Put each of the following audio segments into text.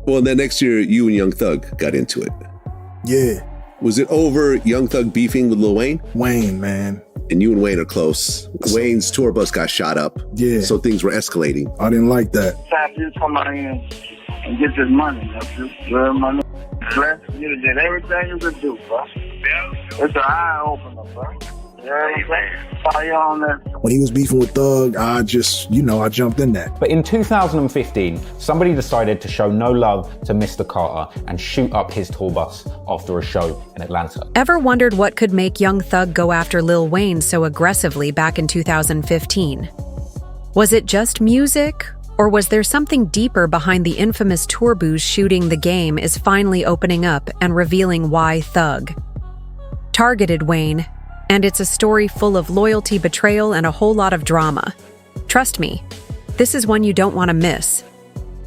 Well, and then next year, you and Young Thug got into it. Yeah. Was it over Young Thug beefing with Lil Wayne? Wayne, man. And you and Wayne are close. Wayne's tour bus got shot up. Yeah. So things were escalating. I didn't like that. Time for you to come out here and get this money. That's my bless you did everything you could do, bro. Yeah. It's an eye opener, bro. When he was beefing with Thug, I jumped in that. But in 2015, somebody decided to show no love to Mr. Carter and shoot up his tour bus after a show in Atlanta. Ever wondered what could make Young Thug go after Lil Wayne so aggressively back in 2015? Was it just music? Or was there something deeper behind the infamous tour bus shooting? The Game is finally opening up and revealing why Thug targeted Wayne. And it's a story full of loyalty, betrayal, and a whole lot of drama. Trust me, this is one you don't want to miss.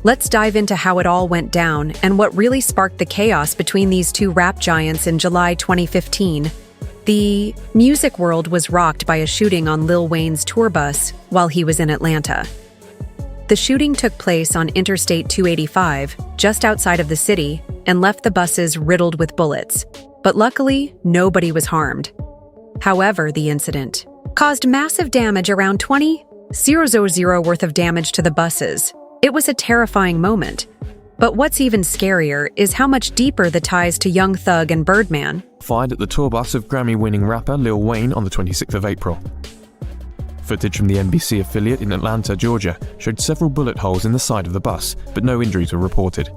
Let's dive into how it all went down and what really sparked the chaos between these two rap giants in July 2015. The music world was rocked by a shooting on Lil Wayne's tour bus while he was in Atlanta. The shooting took place on Interstate 285, just outside of the city, and left the buses riddled with bullets. But luckily, nobody was harmed. However, the incident caused massive damage, around $20,000 worth of damage to the buses. It was a terrifying moment. But what's even scarier is how much deeper the ties to Young Thug and Birdman. Fired at the tour bus of Grammy-winning rapper Lil Wayne on the 26th of April. Footage from the NBC affiliate in Atlanta, Georgia, showed several bullet holes in the side of the bus, but no injuries were reported.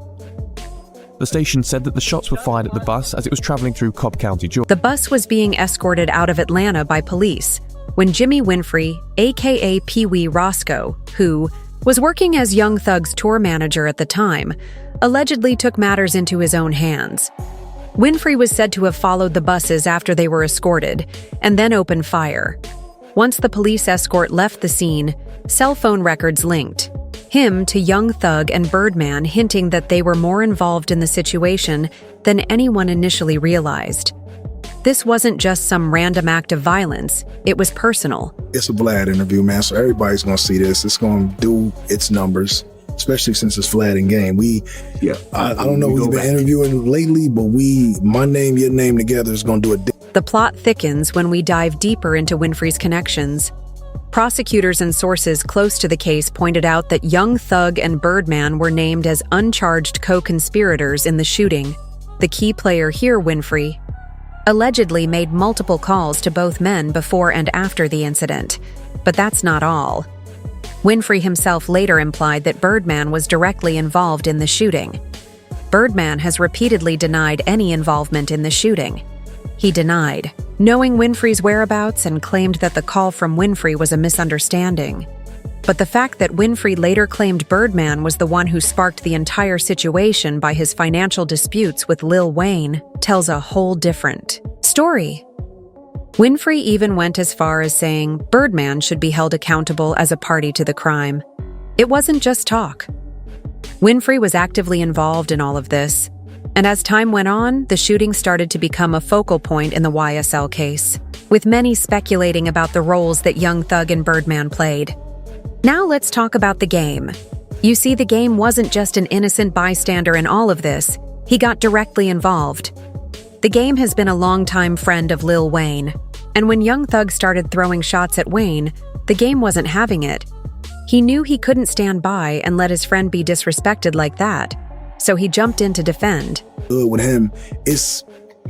The station said that the shots were fired at the bus as it was traveling through Cobb County, Georgia. The bus was being escorted out of Atlanta by police when Jimmy Winfrey, aka Pee Wee Roscoe, who was working as Young Thug's tour manager at the time, allegedly took matters into his own hands. Winfrey was said to have followed the buses after they were escorted and then opened fire. Once the police escort left the scene, cell phone records linked him to Young Thug and Birdman, hinting that they were more involved in the situation than anyone initially realized. This wasn't just some random act of violence, it was personal. It's a Vlad interview, man, so everybody's gonna see this. It's gonna do its numbers, especially since it's Vlad in game. I don't know who you've been interviewing lately, but my name, your name together is gonna do it. The plot thickens when we dive deeper into Winfrey's connections. Prosecutors and sources close to the case pointed out that Young Thug and Birdman were named as uncharged co-conspirators in the shooting. The key player here, Winfrey, allegedly made multiple calls to both men before and after the incident. But that's not all. Winfrey himself later implied that Birdman was directly involved in the shooting. Birdman has repeatedly denied any involvement in the shooting. He denied knowing Winfrey's whereabouts and claimed that the call from Winfrey was a misunderstanding. But the fact that Winfrey later claimed Birdman was the one who sparked the entire situation by his financial disputes with Lil Wayne tells a whole different story. Winfrey even went as far as saying Birdman should be held accountable as a party to the crime. It wasn't just talk. Winfrey was actively involved in all of this. And as time went on, the shooting started to become a focal point in the YSL case, with many speculating about the roles that Young Thug and Birdman played. Now let's talk about The Game. You see, The Game wasn't just an innocent bystander in all of this, he got directly involved. The Game has been a longtime friend of Lil Wayne, and when Young Thug started throwing shots at Wayne, The Game wasn't having it. He knew he couldn't stand by and let his friend be disrespected like that, so he jumped in to defend. With him, it's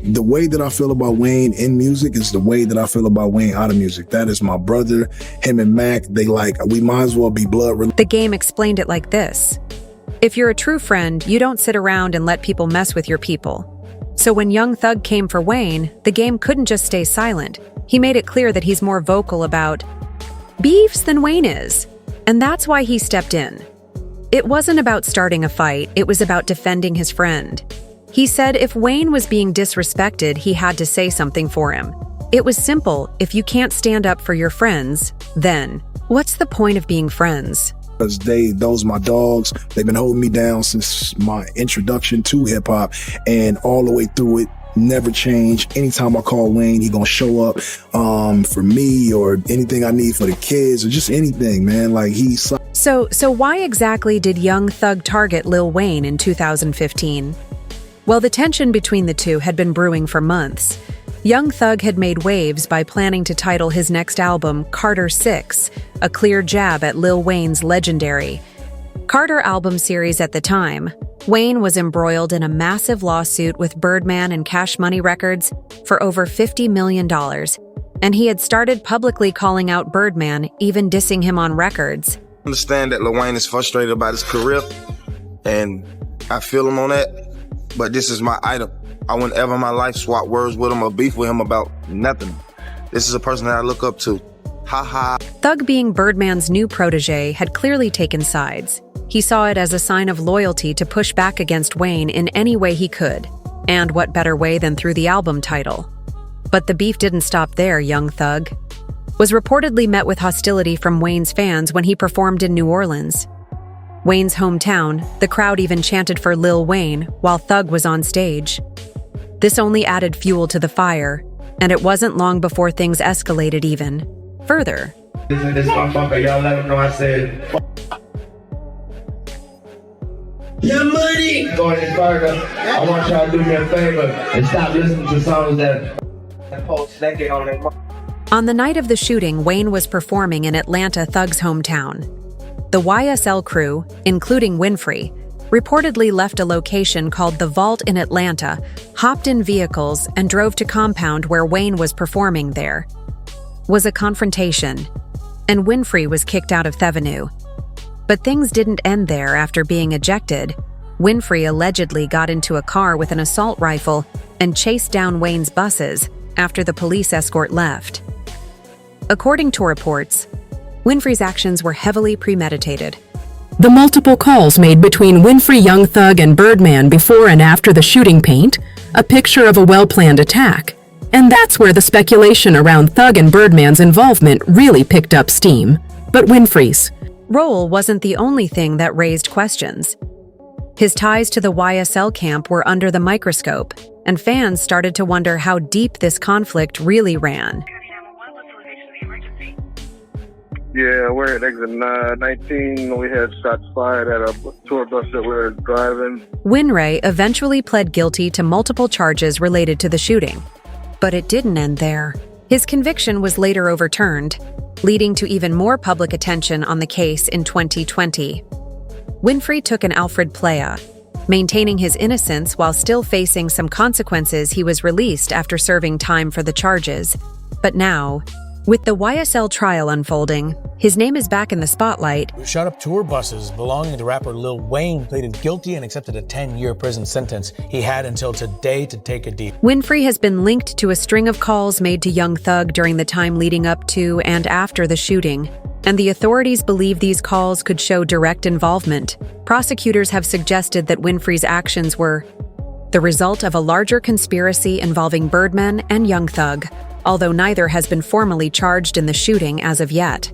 the way that I feel about Wayne in music is the way that I feel about Wayne out of music. That is my brother. Him and Mac, we might as well be blood. The Game explained it like this. If you're a true friend, you don't sit around and let people mess with your people. So when Young Thug came for Wayne, The Game couldn't just stay silent. He made it clear that he's more vocal about beefs than Wayne is. And that's why he stepped in. It wasn't about starting a fight, it was about defending his friend. He said if Wayne was being disrespected, he had to say something for him. It was simple. If you can't stand up for your friends, then what's the point of being friends? Because those my dogs. They've been holding me down since my introduction to hip hop and all the way through it. Never change. Anytime I call Wayne, he gonna show up for me or anything I need for the kids or just anything, man. So why exactly did Young Thug target Lil Wayne in 2015? Well, the tension between the two had been brewing for months. Young Thug had made waves by planning to title his next album Carter 6, a clear jab at Lil Wayne's legendary Carter album series. At the time, Wayne was embroiled in a massive lawsuit with Birdman and Cash Money Records for over $50 million, and he had started publicly calling out Birdman, even dissing him on records. I understand that Lil Wayne is frustrated about his career, and I feel him on that, but this is my item. I wouldn't ever in my life swap words with him or beef with him about nothing. This is a person that I look up to. Ha ha. Thug, being Birdman's new protege, had clearly taken sides. He saw it as a sign of loyalty to push back against Wayne in any way he could. And what better way than through the album title? But the beef didn't stop there. Young Thug was reportedly met with hostility from Wayne's fans when he performed in New Orleans, Wayne's hometown. The crowd even chanted for Lil Wayne while Thug was on stage. This only added fuel to the fire, and it wasn't long before things escalated even further. This motherfucker, y'all let him know I said, your money! Going in further, I want y'all to do me a favor and stop listening to songs that post naked on their. On the night of the shooting, Wayne was performing in Atlanta, Thug's hometown. The YSL crew, including Winfrey, reportedly left a location called The Vault in Atlanta, hopped in vehicles, and drove to compound where Wayne was performing. There was a confrontation, and Winfrey was kicked out of Thevenue. But things didn't end there. After being ejected, Winfrey allegedly got into a car with an assault rifle and chased down Wayne's buses after the police escort left. According to reports, Winfrey's actions were heavily premeditated. The multiple calls made between Winfrey, Young Thug, and Birdman before and after the shooting paint a picture of a well-planned attack. And that's where the speculation around Thug and Birdman's involvement really picked up steam. But Winfrey's role wasn't the only thing that raised questions. His ties to the YSL camp were under the microscope, and fans started to wonder how deep this conflict really ran. Yeah, we're at exit 19. We had shots fired at a tour bus that we were driving. Winfrey eventually pled guilty to multiple charges related to the shooting. But it didn't end there. His conviction was later overturned, leading to even more public attention on the case in 2020. Winfrey took an Alfred Playa. Maintaining his innocence while still facing some consequences, he was released after serving time for the charges. But now, with the YSL trial unfolding, his name is back in the spotlight. Shot up tour buses belonging to rapper Lil Wayne pleaded guilty and accepted a 10-year prison sentence. He had until today to take a deal. Winfrey has been linked to a string of calls made to Young Thug during the time leading up to and after the shooting, and the authorities believe these calls could show direct involvement. Prosecutors have suggested that Winfrey's actions were the result of a larger conspiracy involving Birdman and Young Thug, although neither has been formally charged in the shooting as of yet.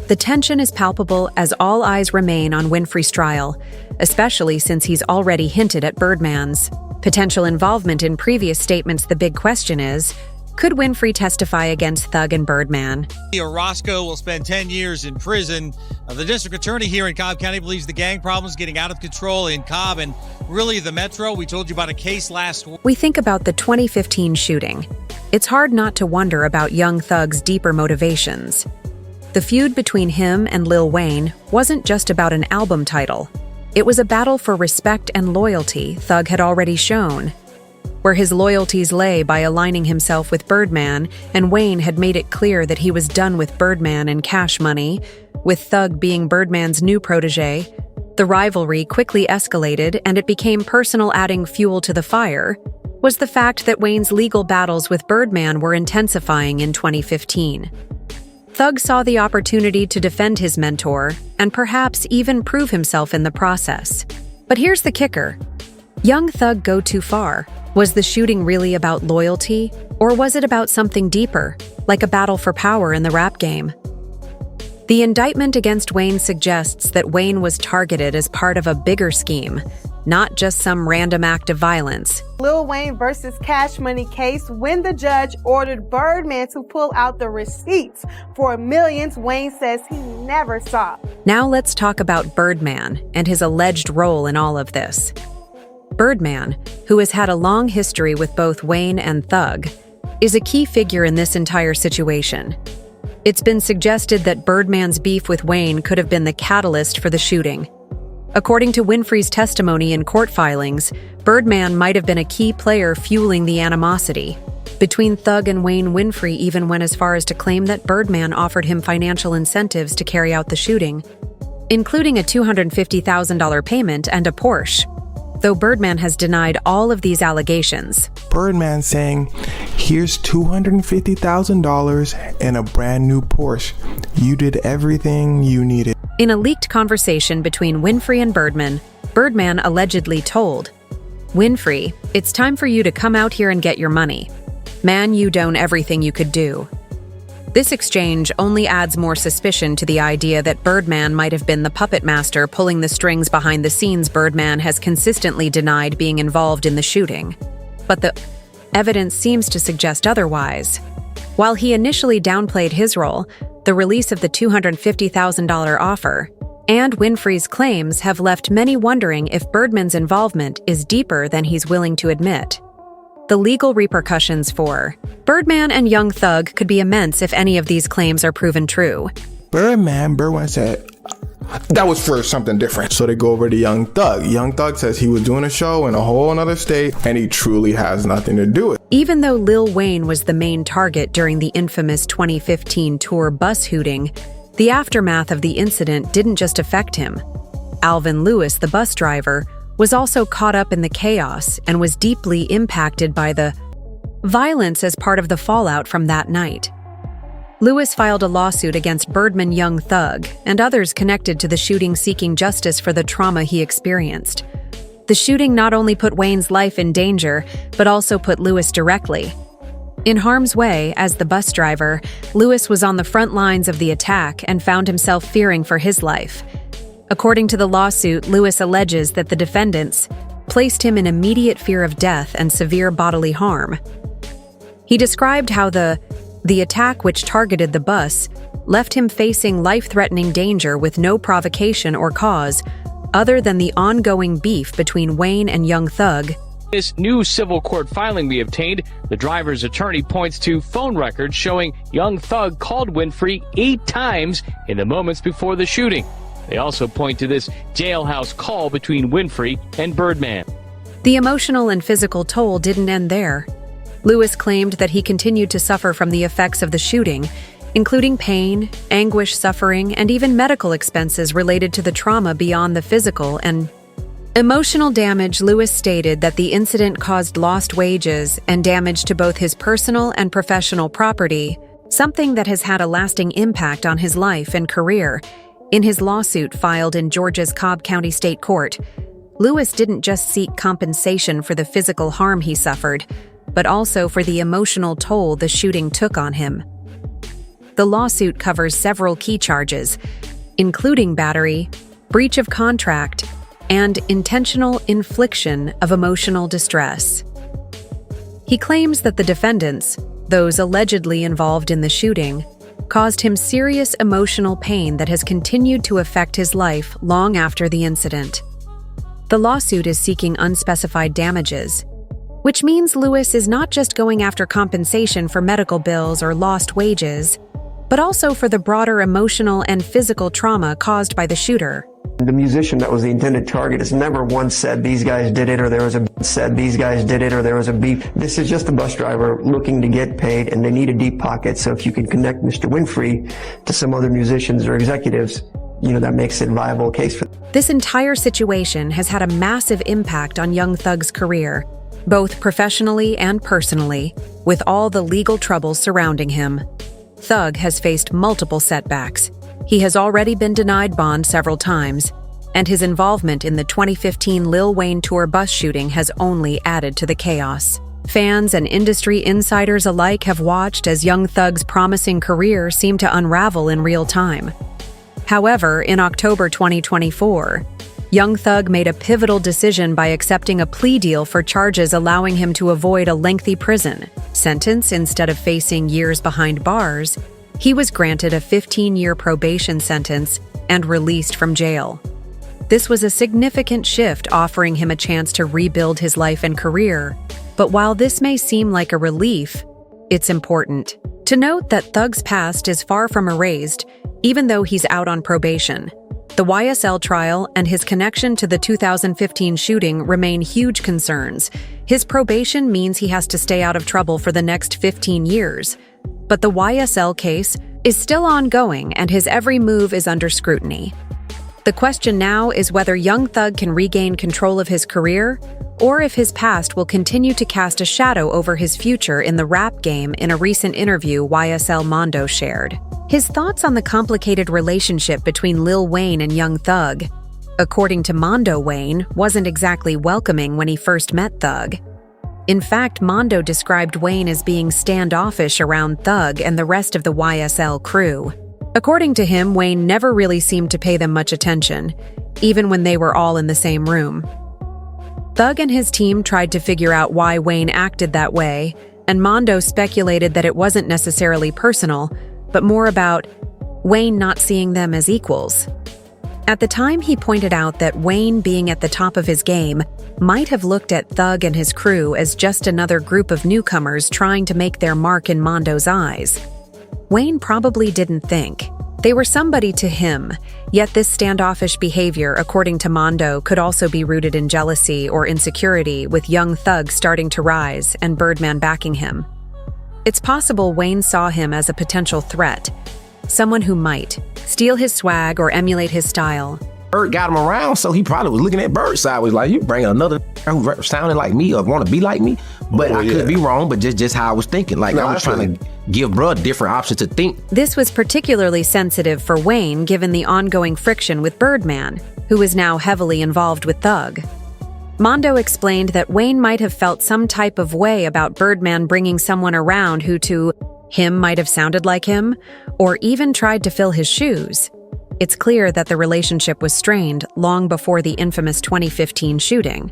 The tension is palpable as all eyes remain on Winfrey's trial, especially since he's already hinted at Birdman's potential involvement in previous statements. The big question is, could Winfrey testify against Thug and Birdman? Orozco will spend 10 years in prison. The district attorney here in Cobb County believes the gang problems getting out of control in Cobb and really the metro. We told you about a case last week. We think about the 2015 shooting. It's hard not to wonder about Young Thug's deeper motivations. The feud between him and Lil Wayne wasn't just about an album title. It was a battle for respect and loyalty Thug had already shown, where his loyalties lay by aligning himself with Birdman, and Wayne had made it clear that he was done with Birdman and Cash Money. With Thug being Birdman's new protege, the rivalry quickly escalated and it became personal. Adding fuel to the fire was the fact that Wayne's legal battles with Birdman were intensifying in 2015. Thug saw the opportunity to defend his mentor and perhaps even prove himself in the process. But here's the kicker. Young Thug go too far. Was the shooting really about loyalty, or was it about something deeper, like a battle for power in the rap game? The indictment against Wayne suggests that Wayne was targeted as part of a bigger scheme, not just some random act of violence. Lil Wayne versus Cash Money case, when the judge ordered Birdman to pull out the receipts for millions Wayne says he never saw. Now let's talk about Birdman and his alleged role in all of this. Birdman, who has had a long history with both Wayne and Thug, is a key figure in this entire situation. It's been suggested that Birdman's beef with Wayne could have been the catalyst for the shooting. According to Winfrey's testimony in court filings, Birdman might have been a key player fueling the animosity. Between Thug and Wayne, Winfrey even went as far as to claim that Birdman offered him financial incentives to carry out the shooting, including a $250,000 payment and a Porsche. Though Birdman has denied all of these allegations. Birdman saying, here's $250,000 and a brand new Porsche. You did everything you needed. In a leaked conversation between Winfrey and Birdman, Birdman allegedly told Winfrey, "It's time for you to come out here and get your money. Man, you done everything you could do." This exchange only adds more suspicion to the idea that Birdman might have been the puppet master pulling the strings behind the scenes. Birdman has consistently denied being involved in the shooting, but the evidence seems to suggest otherwise. While he initially downplayed his role, the release of the $250,000 offer and Winfrey's claims have left many wondering if Birdman's involvement is deeper than he's willing to admit. The legal repercussions for Birdman and Young Thug could be immense if any of these claims are proven true. Birdman said, that was for something different. So they go over to Young Thug. Young Thug says he was doing a show in a whole other state and he truly has nothing to do with it. Even though Lil Wayne was the main target during the infamous 2015 tour bus hooting, the aftermath of the incident didn't just affect him. Alvin Lewis, the bus driver, was also caught up in the chaos and was deeply impacted by the violence as part of the fallout from that night. Lewis filed a lawsuit against Birdman, Young Thug, and others connected to the shooting, seeking justice for the trauma he experienced. The shooting not only put Wayne's life in danger, but also put Lewis directly in harm's way. As the bus driver, Lewis was on the front lines of the attack and found himself fearing for his life. According to the lawsuit, Lewis alleges that the defendants placed him in immediate fear of death and severe bodily harm. He described how the attack, which targeted the bus, left him facing life-threatening danger with no provocation or cause other than the ongoing beef between Wayne and Young Thug. This new civil court filing we obtained, the driver's attorney points to phone records showing Young Thug called Winfrey 8 times in the moments before the shooting. They also point to this jailhouse call between Winfrey and Birdman. The emotional and physical toll didn't end there. Lewis claimed that he continued to suffer from the effects of the shooting, including pain, anguish, suffering, and even medical expenses related to the trauma beyond the physical and emotional damage. Lewis stated that the incident caused lost wages and damage to both his personal and professional property, something that has had a lasting impact on his life and career. In his lawsuit filed in Georgia's Cobb County State Court, Lewis didn't just seek compensation for the physical harm he suffered, but also for the emotional toll the shooting took on him. The lawsuit covers several key charges, including battery, breach of contract, and intentional infliction of emotional distress. He claims that the defendants, those allegedly involved in the shooting, caused him serious emotional pain that has continued to affect his life long after the incident. The lawsuit is seeking unspecified damages, which means Lewis is not just going after compensation for medical bills or lost wages, but also for the broader emotional and physical trauma caused by the shooter. The musician that was the intended target has never once said these guys did it or there was a beef. This is just a bus driver looking to get paid and they need a deep pocket. So if you can connect Mr. Winfrey to some other musicians or executives, that makes it a viable case for them. This entire situation has had a massive impact on Young Thug's career, both professionally and personally, with all the legal troubles surrounding him. Thug has faced multiple setbacks. He has already been denied bond several times, and his involvement in the 2015 Lil Wayne tour bus shooting has only added to the chaos. Fans and industry insiders alike have watched as Young Thug's promising career seemed to unravel in real time. However, in October 2024, Young Thug made a pivotal decision by accepting a plea deal for charges allowing him to avoid a lengthy prison sentence. Instead of facing years behind bars, he was granted a 15-year probation sentence and released from jail. This was a significant shift, offering him a chance to rebuild his life and career. But while this may seem like a relief, it's important to note that Thug's past is far from erased, even though he's out on probation. The YSL trial and his connection to the 2015 shooting remain huge concerns. His probation means he has to stay out of trouble for the next 15 years. But the YSL case is still ongoing and his every move is under scrutiny. The question now is whether Young Thug can regain control of his career, or if his past will continue to cast a shadow over his future in the rap game. In a recent interview, YSL Mondo shared his thoughts on the complicated relationship between Lil Wayne and Young Thug. According to Mondo, Wayne wasn't exactly welcoming when he first met Thug. In fact, Mondo described Wayne as being standoffish around Thug and the rest of the YSL crew. According to him, Wayne never really seemed to pay them much attention, even when they were all in the same room. Thug and his team tried to figure out why Wayne acted that way, and Mondo speculated that it wasn't necessarily personal, but more about Wayne not seeing them as equals. At the time, he pointed out that Wayne, being at the top of his game, might have looked at Thug and his crew as just another group of newcomers trying to make their mark in Mondo's eyes. Wayne probably didn't think they were somebody to him, yet this standoffish behavior, according to Mondo, could also be rooted in jealousy or insecurity, with Young Thug starting to rise and Birdman backing him. It's possible Wayne saw him as a potential threat, someone who might steal his swag or emulate his style. Bird got him around, so he probably was looking at Bird sideways like, you bring another who sounded like me or want to be like me. But I could be wrong, but just how I was thinking. Like, I was trying to give Bruh different options to think. This was particularly sensitive for Wayne given the ongoing friction with Birdman, who is now heavily involved with Thug. Mondo explained that Wayne might have felt some type of way about Birdman bringing someone around who to him might have sounded like him, or even tried to fill his shoes. It's clear that the relationship was strained long before the infamous 2015 shooting.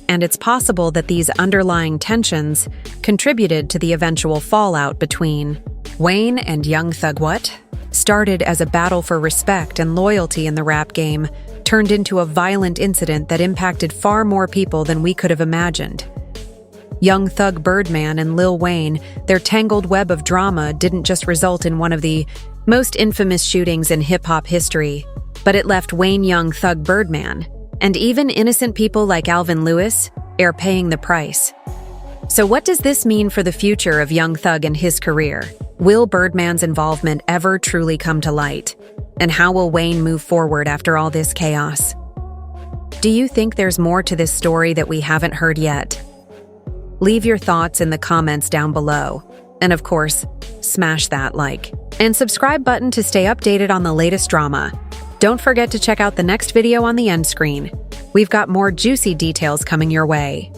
And it's possible that these underlying tensions contributed to the eventual fallout between Wayne and Young Thug. What started as a battle for respect and loyalty in the rap game turned into a violent incident that impacted far more people than we could have imagined. Young Thug, Birdman, and Lil Wayne, their tangled web of drama didn't just result in one of the most infamous shootings in hip-hop history, but it left Wayne, Young Thug, Birdman, and even innocent people like Alvin Lewis are paying the price. So what does this mean for the future of Young Thug and his career? Will Birdman's involvement ever truly come to light? And how will Wayne move forward after all this chaos? Do you think there's more to this story that we haven't heard yet? Leave your thoughts in the comments down below. And of course, smash that like and subscribe button to stay updated on the latest drama. Don't forget to check out the next video on the end screen. We've got more juicy details coming your way.